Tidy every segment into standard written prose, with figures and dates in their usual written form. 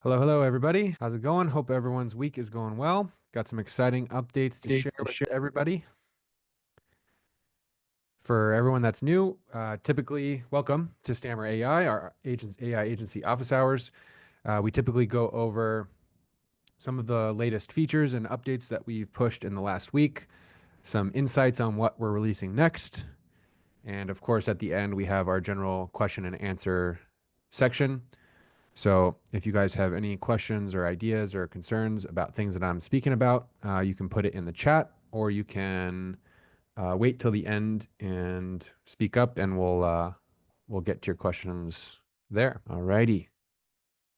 Hello, hello, everybody. How's it going? Hope everyone's week is going well. Got some exciting updates to share with everybody. For everyone that's new, typically welcome to Stammer AI, our agents AI agency office hours. We typically go over some of the latest features and updates that we've pushed in the last week, some insights on what we're releasing next, and of course, at the end, we have our general question and answer section. So if you guys have any questions or ideas or concerns about things that I'm speaking about, you can put it in the chat, or you can wait till the end and speak up, and we'll get to your questions there. Alrighty.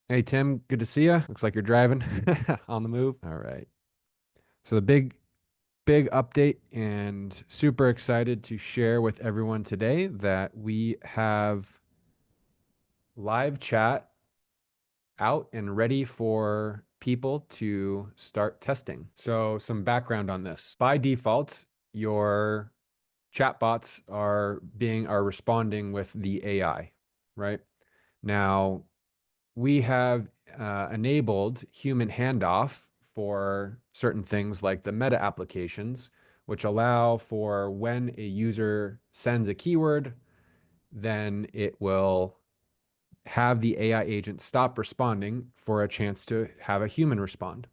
Hey Tim, good to see you. Looks like you're driving on the move. All right. So the big update, and super excited to share with everyone today that we have live chat out and ready for people to start testing. So some background on this. By default, your chatbots are responding with the AI, right? Now, we have enabled human handoff for certain things like the meta applications, which allow for when a user sends a keyword, then it will have the AI agent stop responding for a chance to have a human respond.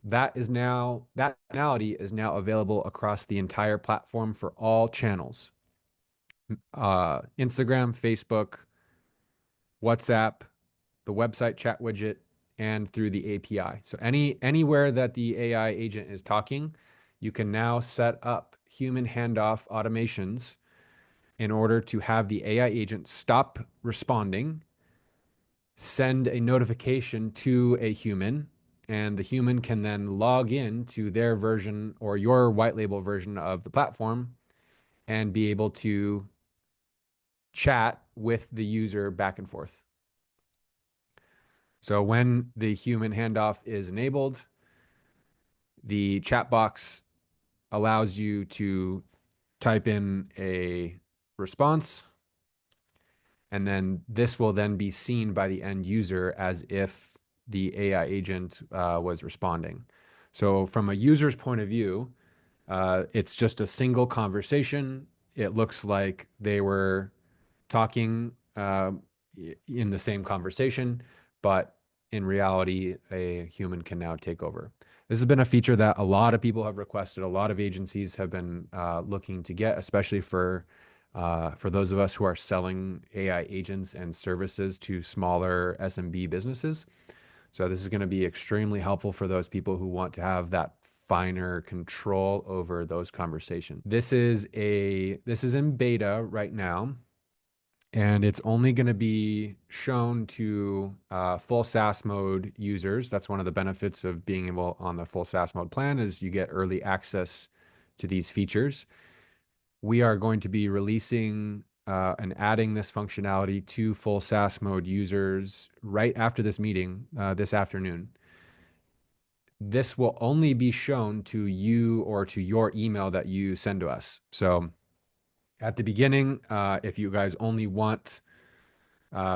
That functionality is now available across the entire platform for all channels. Instagram, Facebook, WhatsApp, the website chat widget, and through the API. So anywhere that the AI agent is talking, you can now set up human handoff automations in order to have the AI agent stop responding, send a notification to a human, and the human can then log in to their version or your white label version of the platform and be able to chat with the user back and forth. So when the human handoff is enabled, the chat box allows you to type in a response, and then this will then be seen by the end user as if the AI agent was responding. So from a user's point of view, it's just a single conversation. It looks like they were talking in the same conversation, but in reality, a human can now take over. This has been a feature that a lot of people have requested. A lot of agencies have been looking to get, especially for those of us who are selling AI agents and services to smaller SMB businesses. So this is going to be extremely helpful for those people who want to have that finer control over those conversations. This is in beta right now, and it's only going to be shown to full SaaS mode users. That's one of the benefits of being able on the full SaaS mode plan is you get early access to these features. We are going to be releasing and adding this functionality to full SaaS mode users right after this meeting this afternoon. This will only be shown to you or to your email that you send to us. So at the beginning, if you guys only want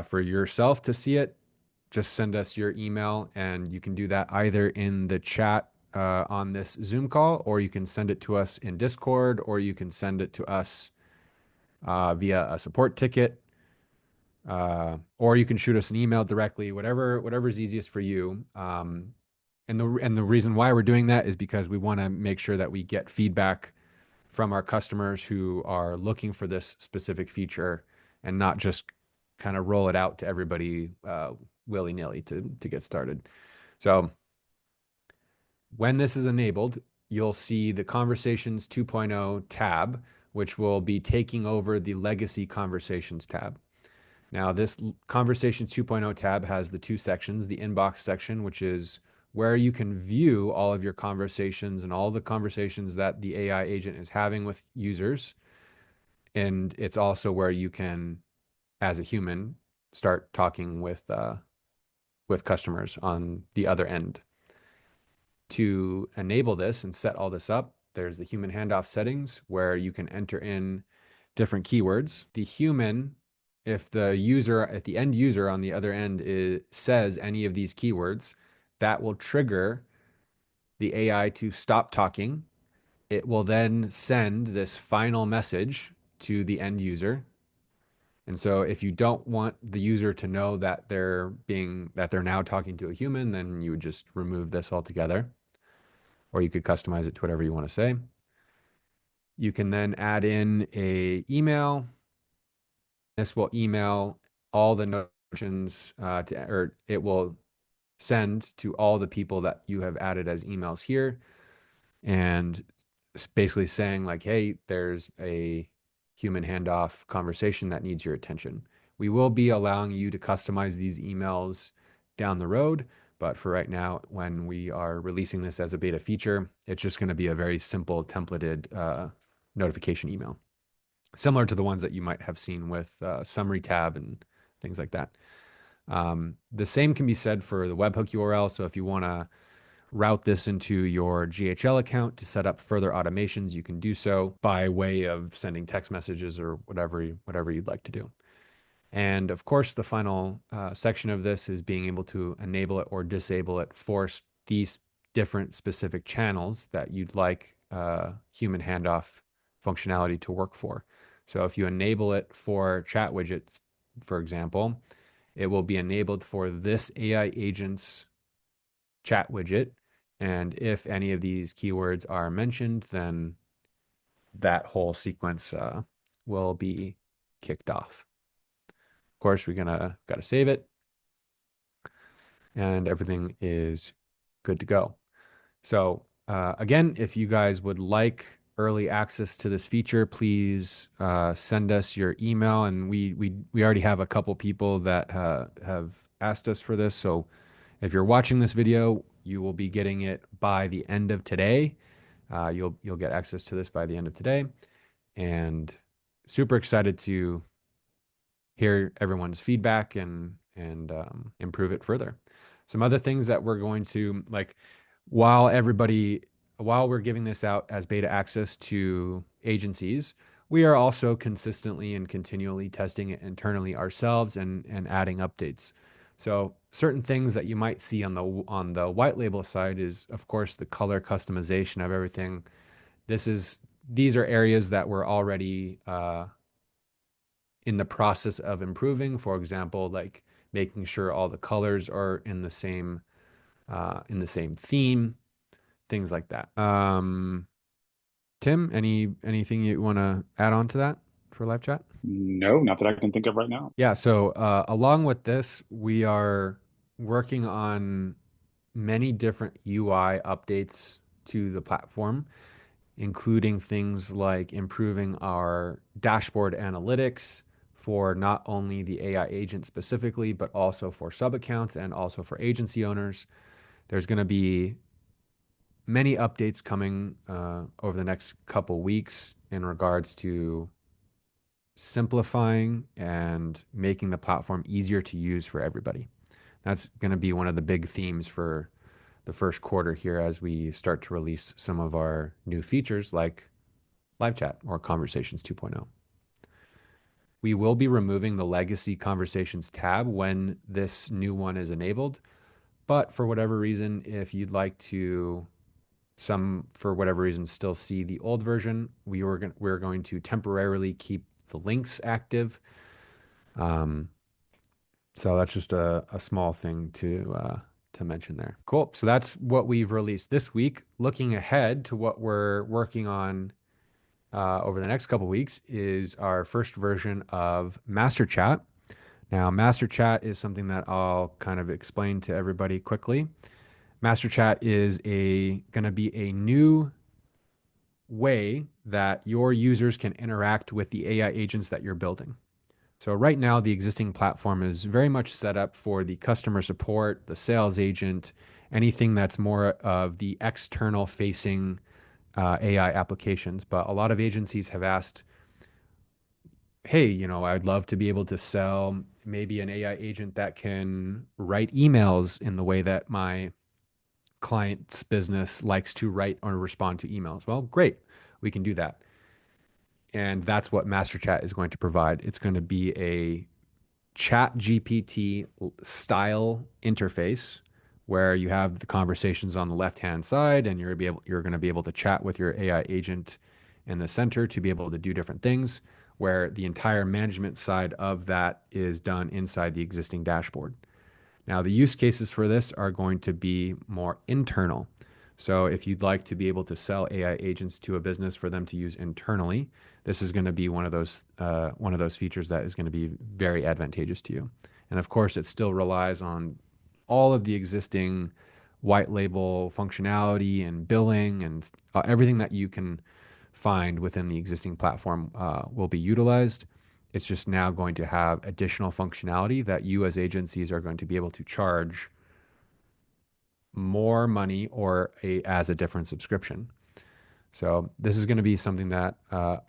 for yourself to see it, just send us your email, and you can do that either in the chat on this Zoom call, or you can send it to us in Discord, or you can send it to us via a support ticket, or you can shoot us an email directly, whatever's easiest for you. And the reason why we're doing that is because we want to make sure that we get feedback from our customers who are looking for this specific feature and not just kind of roll it out to everybody willy-nilly to get started. So when this is enabled, you'll see the Conversations 2.0 tab, which will be taking over the Legacy Conversations tab. Now, this Conversations 2.0 tab has the two sections, the inbox section, which is where you can view all of your conversations and all the conversations that the AI agent is having with users. And it's also where you can, as a human, start talking with customers on the other end. To enable this and set all this up, there's the human handoff settings where you can enter in different keywords. The human if the end user on the other end says any of these keywords, that will trigger the AI to stop talking. It will then send this final message to the end user. And so if you don't want the user to know that they're now talking to a human, then you would just remove this altogether, or you could customize it to whatever you want to say. You can then add in a email. This will email all the notifications or it will send to all the people that you have added as emails here. And it's basically saying like, hey, there's a human handoff conversation that needs your attention. We will be allowing you to customize these emails down the road, but for right now, when we are releasing this as a beta feature, it's just going to be a very simple templated notification email, similar to the ones that you might have seen with summary tab and things like that. The same can be said for the webhook URL. So if you want to route this into your GHL account to set up further automations, you can do so by way of sending text messages or whatever you'd like to do. And of course, the final section of this is being able to enable it or disable it for these different specific channels that you'd like human handoff functionality to work for. So if you enable it for chat widgets, for example, it will be enabled for this AI agent's chat widget. And if any of these keywords are mentioned, then that whole sequence will be kicked off. Of course, we're gotta save it, and everything is good to go. So again, if you guys would like early access to this feature, please send us your email. And we already have a couple people that have asked us for this. So if you're watching this video, you will be getting it by the end of today. You'll get access to this by the end of today, and super excited to hear everyone's feedback and improve it further. Some other things that we're going to like while we're giving this out as beta access to agencies, we are also consistently and continually testing it internally ourselves and adding updates. So certain things that you might see on the white label side is, of course, the color customization of everything. These are areas that we're already in the process of improving. For example, like making sure all the colors are in the same theme, things like that. Tim, anything you want to add on to that for live chat? No, not that I can think of right now. Yeah, so along with this, we are working on many different UI updates to the platform, including things like improving our dashboard analytics for not only the AI agent specifically, but also for sub accounts and also for agency owners. There's going to be many updates coming over the next couple weeks in regards to simplifying and making the platform easier to use for everybody. That's going to be one of the big themes for the first quarter here as we start to release some of our new features like live chat or Conversations 2.0. We will be removing the legacy Conversations tab when this new one is enabled. But for whatever reason, if you'd like to for whatever reason, still see the old version, we're going to temporarily keep the links active. So that's just a small thing to mention there. Cool. So that's what we've released this week. Looking ahead to what we're working on over the next couple weeks is our first version of Master Chat. Now, Master Chat is something that I'll kind of explain to everybody quickly. Master Chat is going to be a new way that your users can interact with the AI agents that you're building. So right now, the existing platform is very much set up for the customer support, the sales agent, anything that's more of the external facing AI applications. But a lot of agencies have asked, hey, I'd love to be able to sell maybe an AI agent that can write emails in the way that my client's business likes to write or respond to emails. Well, great. We can do that. And that's what Master Chat is going to provide. It's going to be a chat GPT style interface where you have the conversations on the left-hand side and you're going to be able to chat with your AI agent in the center to be able to do different things, where the entire management side of that is done inside the existing dashboard. Now, the use cases for this are going to be more internal. So if you'd like to be able to sell AI agents to a business for them to use internally, this is going to be one of those features that is going to be very advantageous to you. And of course, it still relies on all of the existing white label functionality and billing and everything that you can find within the existing platform will be utilized. It's just now going to have additional functionality that you as agencies are going to be able to charge more money or as a different subscription. So this is going to be something that,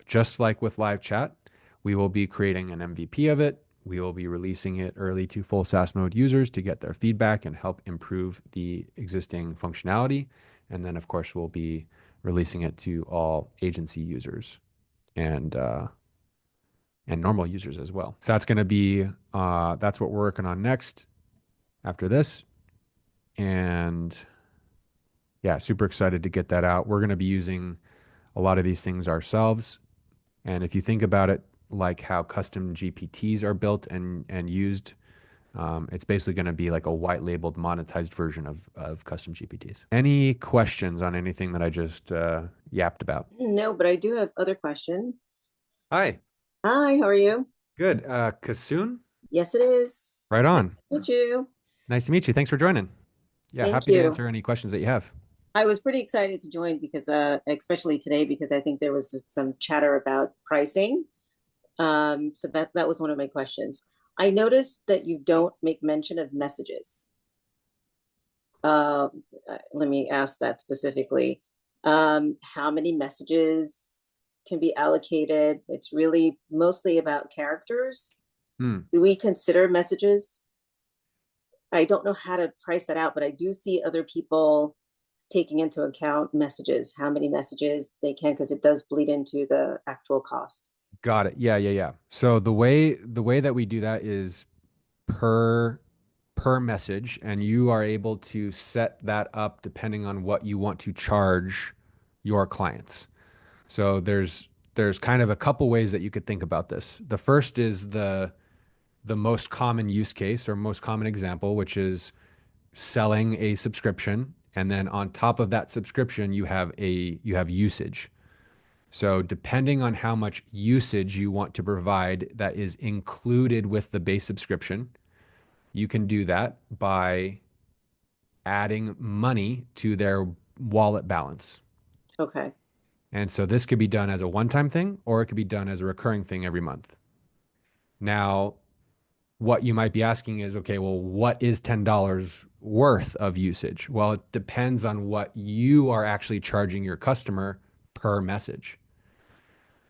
just like with live chat, we will be creating an MVP of it. We will be releasing it early to full SaaS mode users to get their feedback and help improve the existing functionality. And then, of course, we'll be releasing it to all agency users and normal users as well. So that's going to be that's what we're working on next after this. And yeah, super excited to get that out. We're going to be using a lot of these things ourselves. And if you think about it, like how custom GPTs are built and used, it's basically going to be like a white labeled monetized version of custom GPTs. Any questions on anything that I just yapped about? No, but I do have other question. Hi, Hi, how are you? good. Kasoon, Yes, it is. right Nice on. to meet you. Nice to meet you. Thanks for joining. Yeah, Thank happy to you. answer any questions that you have. I was pretty excited to join because, especially today, because I think there was some chatter about pricing. So that was one of my questions. I noticed that you don't make mention of messages. Uh, Let me ask that specifically. How many messages can be allocated? It's really mostly about characters. Hmm. Do we consider messages? I don't know how to price that out, but I do see other people taking into account messages, how many messages they can, because it does bleed into the actual cost. Got it. Yeah, yeah, yeah. So the way that we do that is per per message, and you are able to set that up depending on what you want to charge your clients. So there's kind of a couple ways that you could think about this. The first is the most common use case or most common example, which is selling a subscription, and then on top of that subscription, you have usage. So depending on how much usage you want to provide that is included with the base subscription, you can do that by adding money to their wallet balance. Okay. And so this could be done as a one-time thing, or it could be done as a recurring thing every month. Now, what you might be asking is, okay, well, what is $10 worth of usage? Well, it depends on what you are actually charging your customer per message.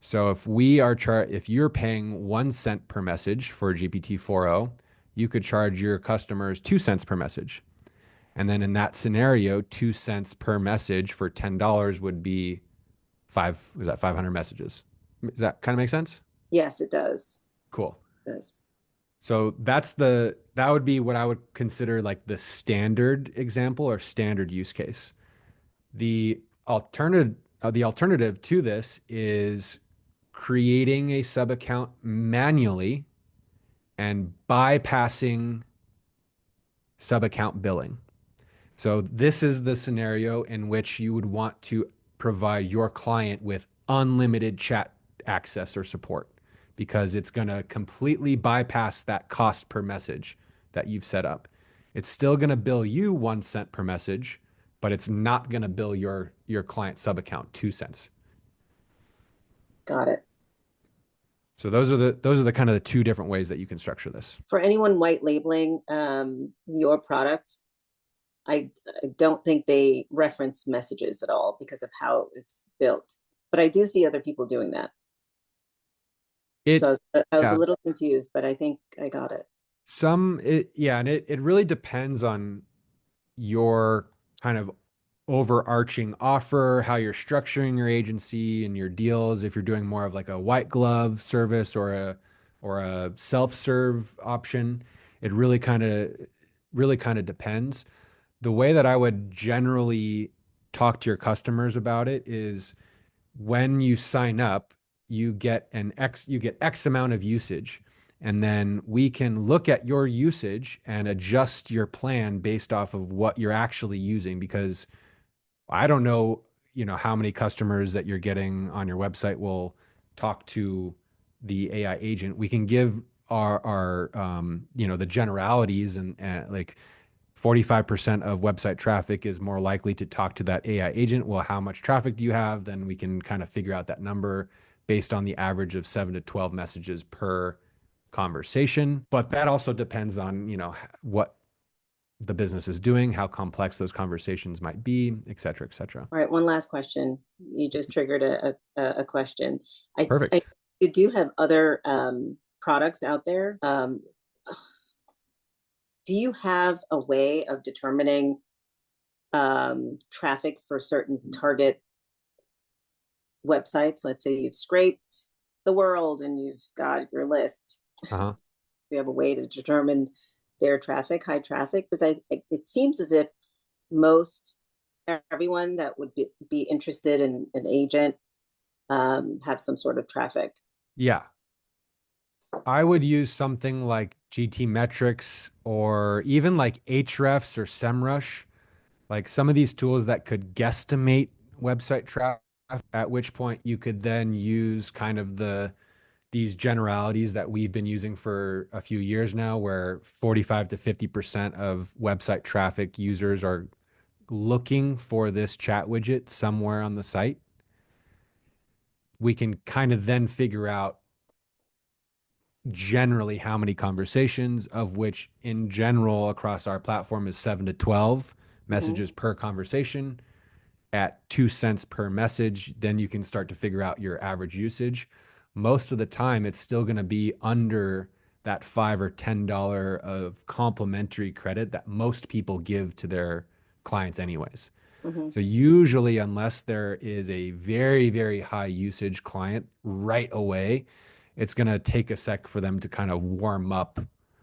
So if you're paying 1 cent per message for GPT-4o, you could charge your customers 2 cents per message. And then in that scenario, 2 cents per message for $10 would be 500 messages. Does that kind of make sense? Yes, it does. Cool. It does. So that would be what I would consider like the standard example or standard use case. The alternative to this is creating a sub account manually and bypassing sub account billing. So this is the scenario in which you would want to provide your client with unlimited chat access or support because it's going to completely bypass that cost per message that you've set up. It's still going to bill you 1 cent per message, but it's not going to bill your client sub account 2 cents. Got it. So those are the kind of the two different ways that you can structure this. For anyone white labeling your product, I don't think they reference messages at all because of how it's built. But I do see other people doing that. So I was a Yeah, little confused, but I think I got it. and it really depends on your kind of overarching offer, how you're structuring your agency and your deals, if you're doing more of like a white glove service or or a self-serve option. It really kind of depends. The way that I would generally talk to your customers about it is when you sign up, you get X amount of usage. And then we can look at your usage and adjust your plan based off of what you're actually using, because I don't know, how many customers that you're getting on your website will talk to the AI agent. We can give the generalities, and like 45% of website traffic is more likely to talk to that AI agent. Well, how much traffic do you have? Then we can kind of figure out that number based on the average of 7 to 12 messages per conversation. But that also depends on, what the business is doing, how complex those conversations might be, et cetera, et cetera. All right, one last question. You just triggered a question. I Perfect. you do have other products out there. Do you have a way of determining traffic for certain target websites? Let's say you've scraped the world and you've got your list. Uh-huh. Do you have a way to determine their traffic, high traffic? Because it seems as if most everyone that would be interested in an agent have some sort of traffic. Yeah. I would use something like GT metrics, or even like Hrefs or SEMrush, like some of these tools that could guesstimate website traffic, at which point you could then use kind of these generalities that we've been using for a few years now, where 45 to 50% of website traffic users are looking for this chat widget somewhere on the site. We can kind of then figure out generally how many conversations, of which in general across our platform is 7 to 12 messages per conversation at 2 cents per message. Then you can start to figure out your average usage. Most of the time, it's still going to be under that $5 or $10 of complimentary credit that most people give to their clients anyways. Mm-hmm. So usually, unless there is a very, very high usage client right away, it's going to take a sec for them to kind of warm up,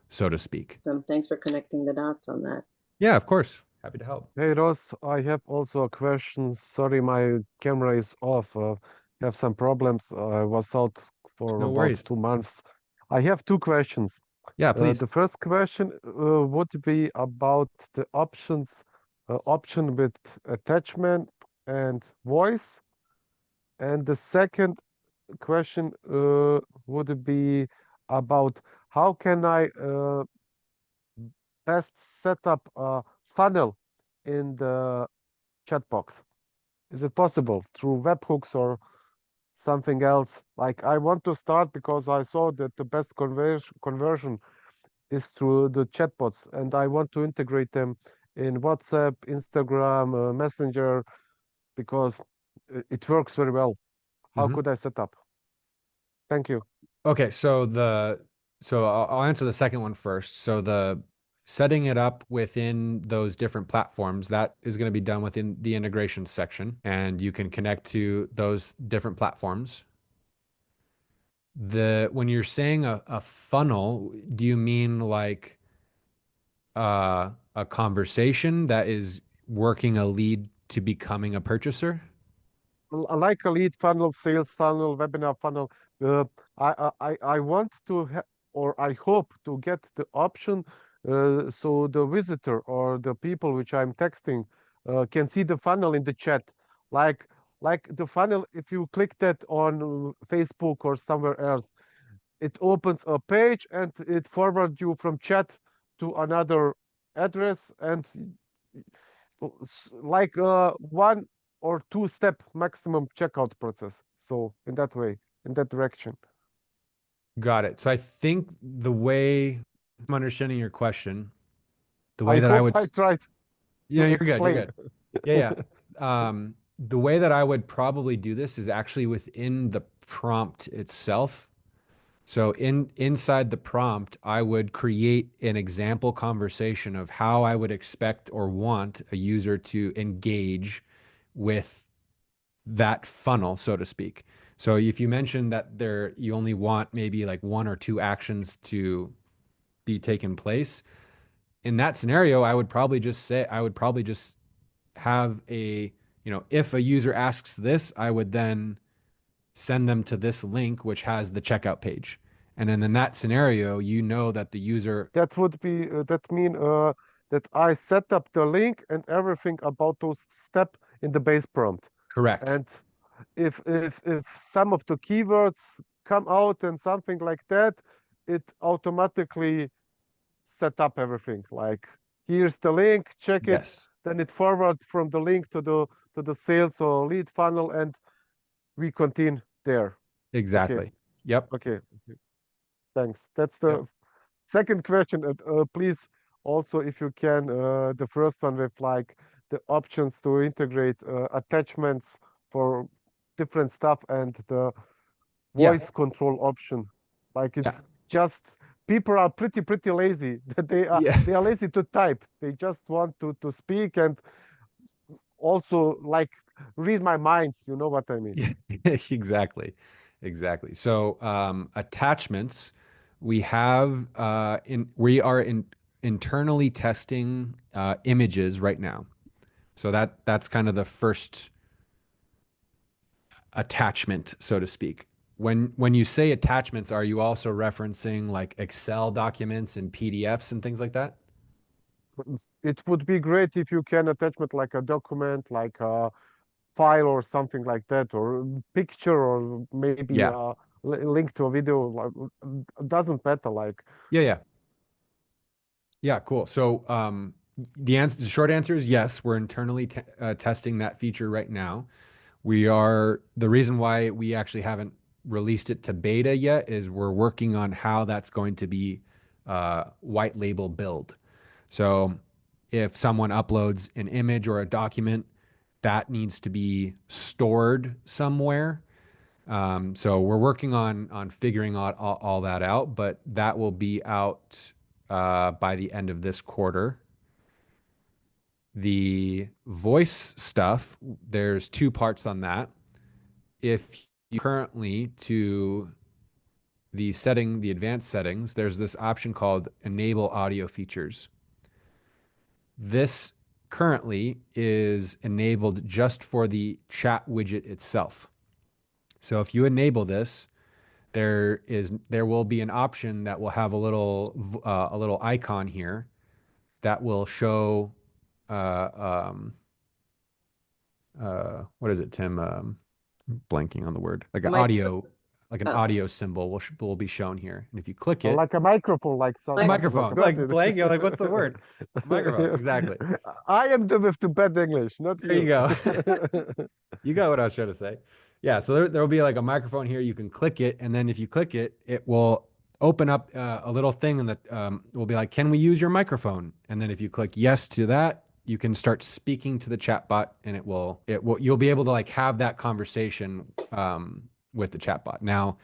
so to speak. So thanks for connecting the dots on that. Yeah, of course. Happy to help. Hey Ross, I have also a question. Sorry, my camera is off. Have some problems. I was out for No about worries. 2 months. I have two questions. Yeah, please. The first question would be about the option with attachment and voice. And the second question would be about how can I best set up a funnel in the chat box. Is it possible through webhooks or something else? Like I want to start because I saw that the best conversion is through the chatbots, and I want to integrate them in WhatsApp, Instagram, Messenger, because it works very well. How Mhm. could I set up? Thank you. Okay, so I'll answer the second one first. So the setting it up within those different platforms, that is going to be done within the integration section, and you can connect to those different platforms. When you're saying a funnel, do you mean like a conversation that is working a lead to becoming a purchaser? Like a lead funnel, sales funnel, webinar funnel. I want to or I hope to get the option so the visitor or the people which I'm texting can see the funnel in the chat. Like like the funnel, if you click that on Facebook or somewhere else, it opens a page and it forwards you from chat to another address, and like 1 or 2 step maximum checkout process. So in that way, in that direction. Got it. So I think the way I'm understanding your question, the way I that I hope would, I tried yeah, to you're good. You're explain. good. Yeah, yeah. The way that I would probably do this is actually within the prompt itself. So inside the prompt, I would create an example conversation of how I would expect or want a user to engage with that funnel, so to speak. So if you mentioned that you only want maybe like 1 or 2 actions to be taken place, in that scenario, I would probably just have if a user asks this, I would then send them to this link, which has the checkout page. And then in that scenario, you know that the user, That would be that mean that I set up the link and everything about those steps in the base prompt. correct. And if some of the keywords come out and something like that, it automatically set up everything. Like here's the link, check it, Yes, then it forward from the link to the sales or lead funnel, and we continue there. Okay, exactly. Yep. okay, thanks. That's Yep. the second question. Please also, if you can, the first one with like the options to integrate attachments for different stuff and the Yeah. voice control option. Like Yeah. it's just people are pretty lazy. That Yeah. they are lazy to type. They just want to speak and also like read my minds. You know what I mean? Yeah, exactly. Exactly. So attachments, we are internally testing images right now. So that's kind of the first attachment, so to speak. When you say attachments, are you also referencing like Excel documents and PDFs and things like that? It would be great if you can attachment like a document, like a file or something like that, or a picture, or maybe Yeah. a link to a video. Like, doesn't matter. Like Yeah, yeah. Yeah, cool. So the short answer is yes, we're internally testing that feature right now. The reason why we actually haven't released it to beta yet is we're working on how that's going to be white label build. So if someone uploads an image or a document, that needs to be stored somewhere. So we're working on figuring out all that out, but that will be out by the end of this quarter. The voice stuff, there's 2 parts on that. If you currently to the advanced settings, there's this option called enable audio features. This currently is enabled just for the chat widget itself. So if you enable this, there will be an option that will have a little icon here that will show uh, what is it, Tim? Blanking on the word. Like Am I? an Oh, audio symbol will be shown here. And if you click it, a microphone, like a something. microphone. microphone. Got Like it. blanking, like what's the word? A microphone. Yes. Exactly. I am the with the bad English, not There you you. go. You got what I was trying to say. Yeah, so there will be like a microphone here. You can click it, and then if you click it, it will open up a little thing, and that will be like, "Can we use your microphone?" And then if you click yes to that, you can start speaking to the chatbot, and you'll be able to like have that conversation with the chatbot. Now,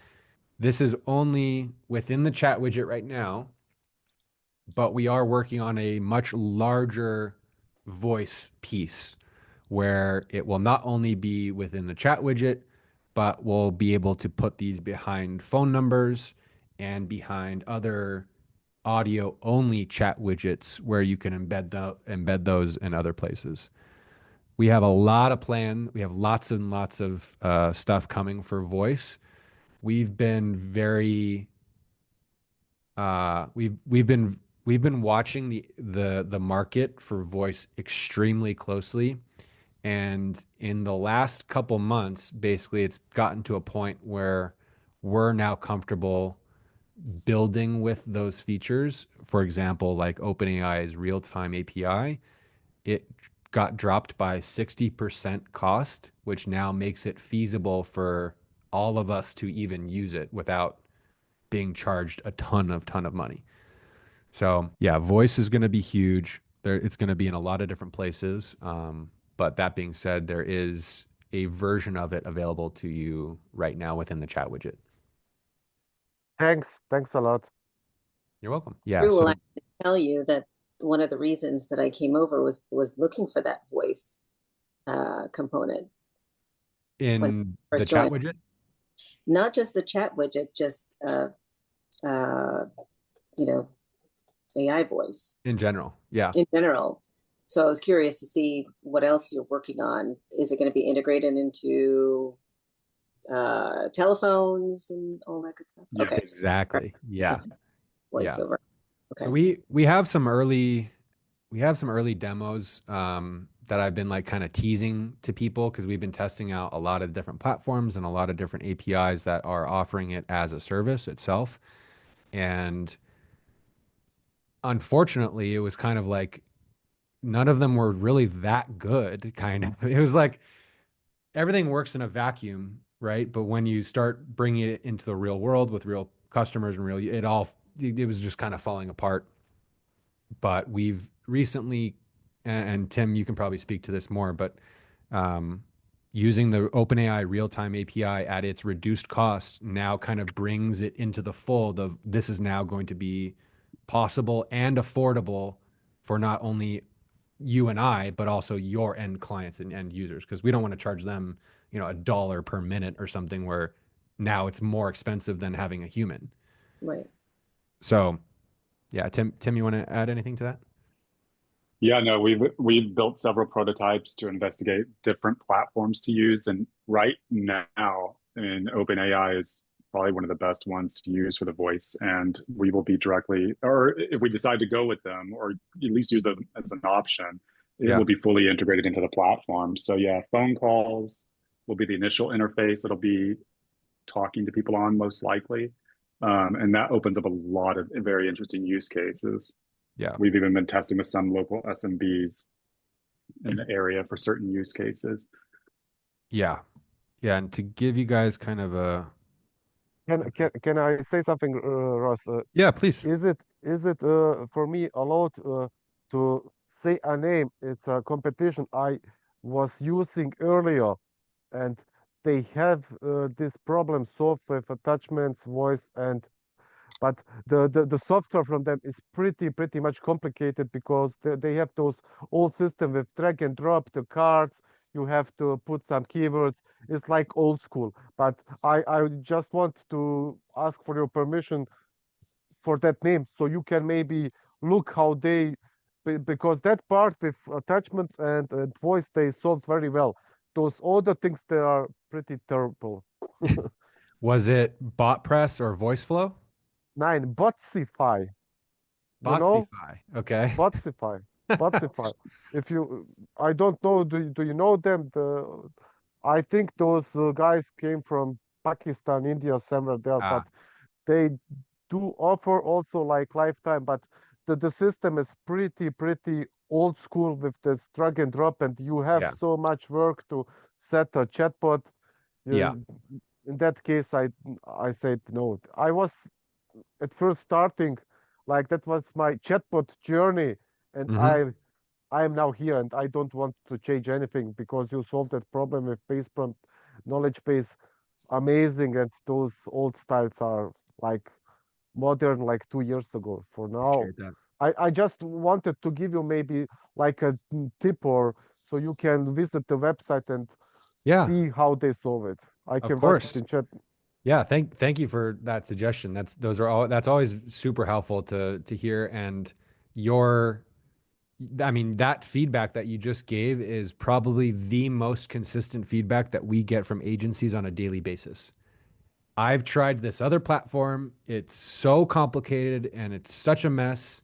this is only within the chat widget right now, but we are working on a much larger voice piece where it will not only be within the chat widget, but we'll be able to put these behind phone numbers and behind other audio only chat widgets where you can embed those in other places. We have a lot of plan. We have lots and lots of stuff coming for voice. We've been very we've been watching the market for voice extremely closely. And in the last couple months, basically, it's gotten to a point where we're now comfortable building with those features. For example, like OpenAI's real-time API, it got dropped by 60% cost, which now makes it feasible for all of us to even use it without being charged a ton of money. So yeah, voice is going to be huge. It's going to be in a lot of different places. But that being said, there is a version of it available to you right now within the chat widget. Thanks a lot. You're welcome. Yeah. Drew will So actually tell you that one of the reasons that I came over was looking for that voice component when I in the first chat joined. widget, Not just the chat widget, just you know, AI voice In general. Yeah. in general. So I was curious to see what else you're working on. Is it going to be integrated into telephones and all that good stuff? Yes. Okay. Exactly. Yeah. Okay. Yeah. Voiceover. So Okay. we have some early demos that I've been like kind of teasing to people because we've been testing out a lot of different platforms and a lot of different APIs that are offering it as a service itself. And unfortunately, it was kind of like none of them were really that good, kind of. It was like everything works in a vacuum, right? But when you start bringing it into the real world with real customers and it was just kind of falling apart. But we've recently, and Tim, you can probably speak to this more, but um, using the OpenAI real-time API at its reduced cost now kind of brings it into the fold of this is now going to be possible and affordable for not only you and I, but also your end clients and end users, because we don't want to charge them, $1 per minute or something where now it's more expensive than having a human. Right. So yeah, Tim, you want to add anything to that? Yeah, no, we've built several prototypes to investigate different platforms to use, and right now, OpenAI is probably one of the best ones to use for the voice, and we will be directly, or if we decide to go with them, or at least use them as an option, it Yeah. will be fully integrated into the platform. So yeah, phone calls will be the initial interface. It'll be talking to people on most likely, and that opens up a lot of very interesting use cases. Yeah. We've even been testing with some local SMBs in the area for certain use cases. Yeah. Yeah. And to give you guys kind of Can I say something, Ross? yeah, please. Is it for me allowed to say a name? It's a competition I was using earlier, and they have this problem solved with attachments, voice, and but the software from them is pretty much complicated because they have those old system with drag and drop the cards. You have to put some keywords. It's like old school. But I just want to ask for your permission for that name so you can maybe look how they because that part with attachments and voice they solve very well. Those other things they are pretty terrible. Was it bot press or voice flow? Nine, Botsify. You know? Botsify. Okay. Botsify. Botsify. If you, I don't know, do you know them? I think those guys came from Pakistan, India, somewhere there, but Ah, they do offer also like lifetime, but the system is pretty old school with this drag and drop, and you have yeah. so much work to set a chatbot. Yeah. In that case, I said no. I was at first starting like that was my chatbot journey, and Hmm. I am now here, and I don't want to change anything because you solved that problem with base prompt knowledge base amazing, and those old styles are like modern like 2 years ago. For now, Appreciate that. I just wanted to give you maybe like a tip or so you can visit the website and Yeah, see how they solve it. I of can write it course. in chat. Yeah, thank you for that suggestion. That's always super helpful to hear. And your I mean, that feedback that you just gave is probably the most consistent feedback that we get from agencies on a daily basis. I've tried this other platform. It's so complicated and it's such a mess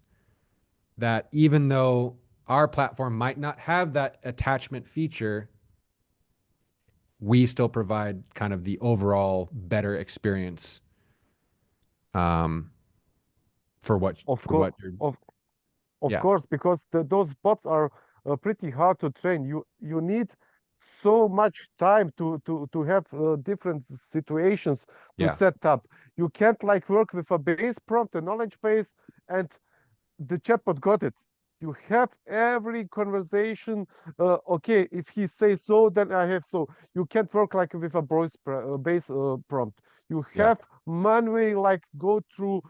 that even though our platform might not have that attachment feature, we still provide kind of the overall better experience um, Of for course, what you're. of Yeah, course, because those bots are pretty hard to train. You need so much time to have different situations to yeah, set up. You can't like work with a base prompt, a knowledge base, and the chatbot got it. You have every conversation. Okay, if he says so, then I have so. You can't work like with a base prompt. You yeah, have manually like go through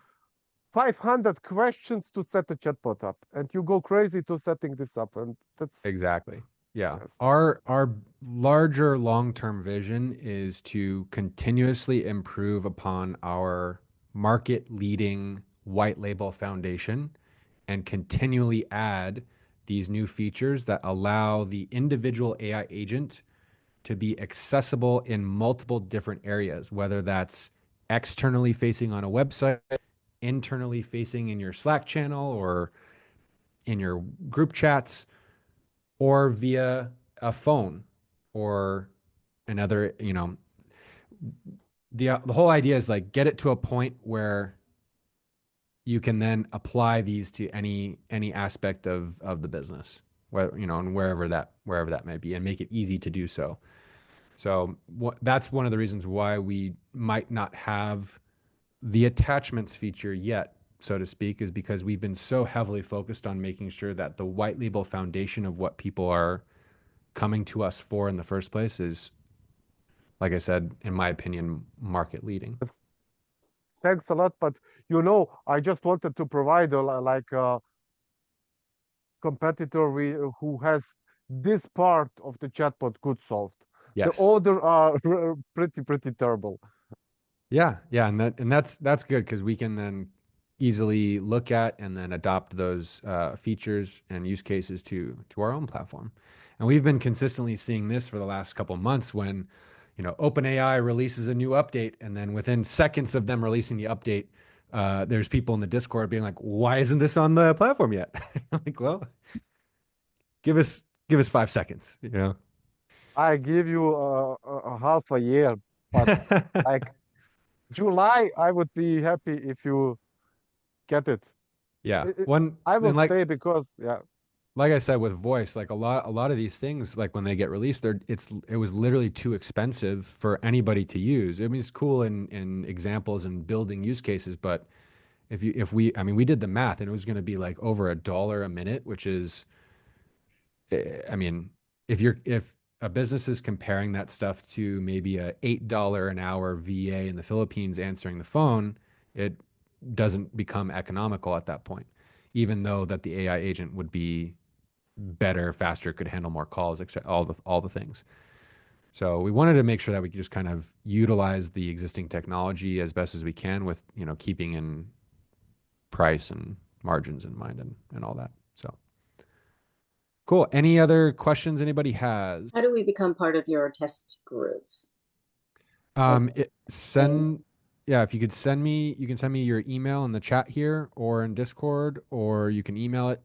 500 questions to set a chatbot up, and you go crazy to setting this up, and that's exactly. Yeah. Yes. Our larger long-term vision is to continuously improve upon our market-leading white label foundation and continually add these new features that allow the individual AI agent to be accessible in multiple different areas, whether that's externally facing on a website, internally facing in your Slack channel or in your group chats, or via a phone or another, the whole idea is like get it to a point where you can then apply these to any aspect of the business, where and wherever that may be, and make it easy to do so. So that's one of the reasons why we might not have the attachments feature yet, so to speak, is because we've been so heavily focused on making sure that the white label foundation of what people are coming to us for in the first place is, like I said, in my opinion, market leading. Yes. Thanks a lot. But I just wanted to provide like a competitor who has this part of the chatbot good solved. The Yes. other are pretty terrible. Yeah, yeah, and that's good because we can then easily look at and then adopt those features and use cases to our own platform. And we've been consistently seeing this for the last couple of months when, OpenAI releases a new update, and then within seconds of them releasing the update, there's people in the Discord being like, "Why isn't this on the platform yet?" I'm like, "Well, give us 5 seconds, I give you a half a year, but like July, I would be happy if you get it. Yeah, It- it- one I will and stay because yeah, like I said with voice, like a lot of these things, like when they get released, it was literally too expensive for anybody to use. I mean, it's cool in examples and building use cases, but I mean, we did the math and it was going to be like over $1 a minute, which is, I mean, if a business is comparing that stuff to maybe a $8 an hour VA in the Philippines answering the phone, it doesn't become economical at that point, even though that the AI agent would be better, faster, could handle more calls, etc. All the things. So we wanted to make sure that we could just kind of utilize the existing technology as best as we can with, keeping in price and margins in mind and all that. So cool. Any other questions anybody has? How do we become part of your test group? Like, and Yeah, if you could you can send me your email in the chat here or in Discord, or you can email it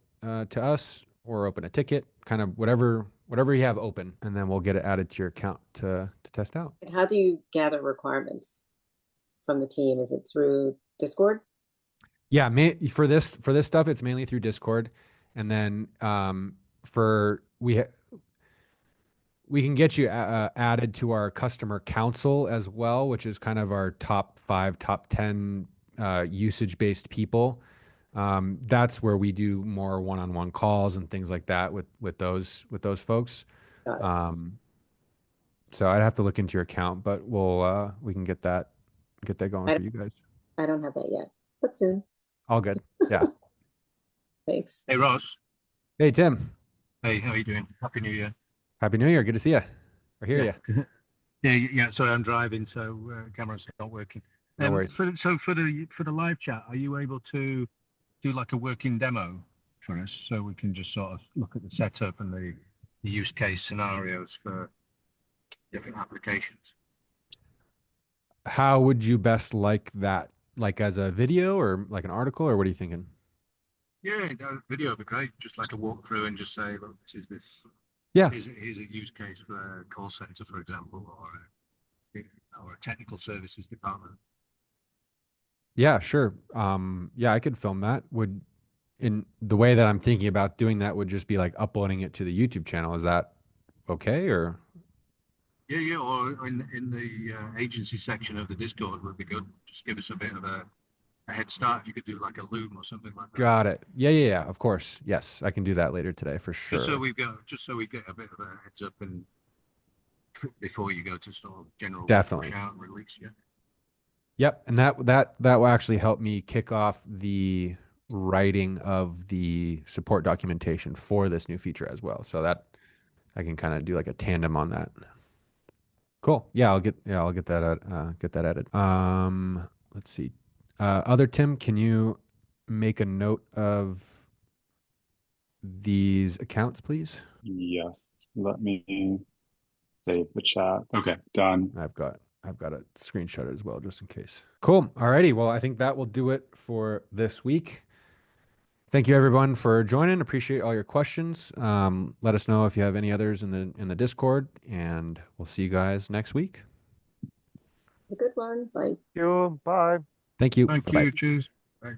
to us or open a ticket, kind of whatever you have open, and then we'll get it added to your account to test out. how do you gather requirements from the team? Is it through Discord? Yeah, for this stuff, it's mainly through Discord, and then for we can get you added to our customer council as well, which is kind of our top 5, top 10 usage-based people. That's where we do more one-on-one calls and things like that with those folks. Got it. So I'd have to look into your account, but we can get that going I, for you guys. I don't have that yet, but soon. All good. Yeah. Thanks. Hey Ross, Hey Tim. hey, how are you doing? Happy New Year. Happy New Year. Good to see you. Or hear Yeah, you. yeah. Sorry, I'm driving, so camera's not working. No worries. For the live chat, are you able to do like a working demo for us, so we can just sort of look at the setup and the use case scenarios for different applications? How would you best like that? Like as a video or like an article, or what are you thinking? Yeah, that video would be great. Just like a walkthrough and just say, look, Yeah. here's a use case for a call center, for example, or a technical services department. Yeah, sure. Yeah, I could film that. In the way that I'm thinking about doing that would just be like uploading it to the YouTube channel. Is that okay or? Yeah, or in the agency section of the Discord would be good. Just give us a bit of a head start if you could do like a loom or something like that. Got it. Yeah. Of course. Yes, I can do that later today for Just so sure. just so we get a bit of a heads up and before you go to sort of general Definitely. push out and release. Yeah. Yep. And that will actually help me kick off the writing of the support documentation for this new feature as well. So that I can kind of do like a tandem on that. Cool. Yeah, I'll get that added. Let's see. Other Tim, can you make a note of these accounts, please? Yes. Let me save the chat. Okay, done. I've got a screenshot as well, just in case. Cool. Alrighty. Well, I think that will do it for this week. Thank you everyone for joining. Appreciate all your questions. Let us know if you have any others in the Discord, and we'll see you guys next week. A good one. Bye. Thank you. Bye. Thank you. Thank Bye-bye. you. Cheers. Bye.